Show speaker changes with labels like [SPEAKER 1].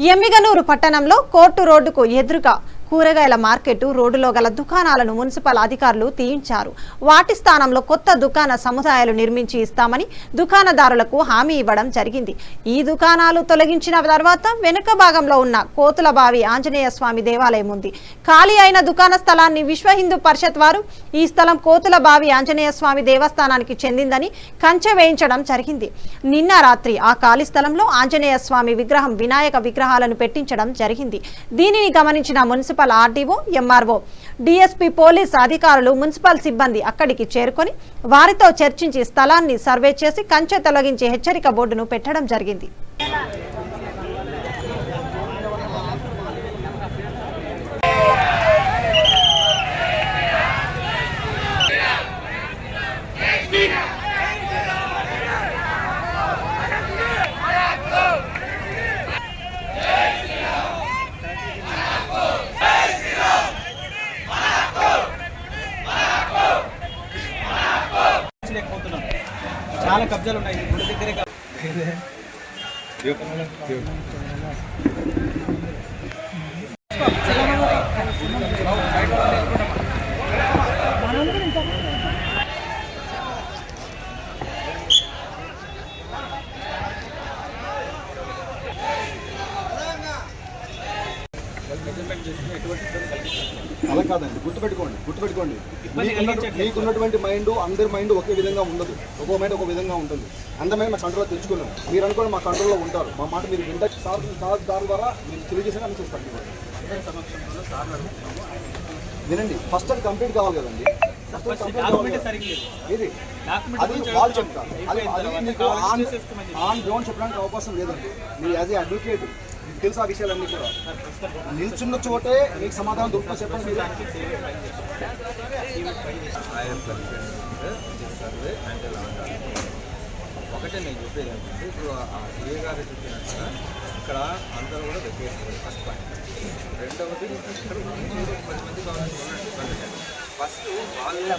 [SPEAKER 1] ఎమ్మిగనూరు పట్టణంలో కోర్టు రోడ్డుకు ఎదురుగా కూరగాయల మార్కెట్ రోడ్డులో గల దుకాణాలను మున్సిపల్ అధికారులు తీయించారు. వాటి స్థానంలో కొత్త దుకాణ సముదాయాలు నిర్మించి ఇస్తామని దుకాణదారులకు హామీ ఇవ్వడం జరిగింది. ఈ దుకాణాలు తొలగించిన తర్వాత వెనుక భాగంలో ఉన్న కోతులబావి ఆంజనేయ స్వామి దేవాలయం ఉంది. ఖాళీ అయిన దుకాణ స్థలాన్ని విశ్వ హిందూ పరిషత్ వారు ఈ స్థలం కోతులబావి ఆంజనేయ స్వామి దేవస్థానానికి చెందిందని కంచె వేయించడం జరిగింది. నిన్న రాత్రి ఆ ఖాళీ స్థలంలో ఆంజనేయ స్వామి విగ్రహం, వినాయక విగ్రహాలను పెట్టించడం జరిగింది. దీనిని గమనించిన municipal RDO, MRO, DSP, police అధికారులు, మున్సిపల్ సిబ్బంది అక్కడికి చేరుకొని వారితో చర్చించి స్థలాన్ని సర్వే చేసి కంచె తొలగించి హెచ్చరిక బోర్డును పెట్టడం జరిగింది.
[SPEAKER 2] చాలా కబ్జాలు ఉన్నాయి గుడి దగ్గరే
[SPEAKER 3] అలా కాదండి, గుర్తుపెట్టుకోండి మీకున్నటువంటి మైండ్ అందరి మైండ్ ఒకే విధంగా ఉండదు. ఒక్కో మైండ్ ఒక విధంగా ఉంటుంది. అందరి మైండ్ మా కంట్రోల్లో తెచ్చుకున్నాం. మీరు అనుకోండి మా కంట్రోల్లో ఉంటారు. మా మాట మీరు వింటే దాని ద్వారా మీరు తెలియజేసిన అనుసరిస్తారు. వినండి, ఫస్ట్ అది కంప్లీట్ కావాలి కదండి. ఇది అది వాళ్ళు చెప్తారు. అది మీకు ఆన్ గ్రౌండ్ చెప్పడానికి అవకాశం లేదండి. మీరు యాజ్ ఏ అడ్వకేట్ తెలుసు ఆ విషయాలన్నీ కూడా. నిల్చున్న చోటే మీకు సమాధానం దొరుకుతా చెప్పండి.
[SPEAKER 4] ఒకటే నేను చెప్పేది ఏంటంటే, ఇప్పుడు ఆ సిఏ గారు చెప్పినట్టుగా ఇక్కడ అందరూ కూడా వెకేషన్ ఫస్ట్ పాయింట్. రెండవది ఇక్కడ 10 మంది కావాలని ఫస్ట్ వాళ్ళ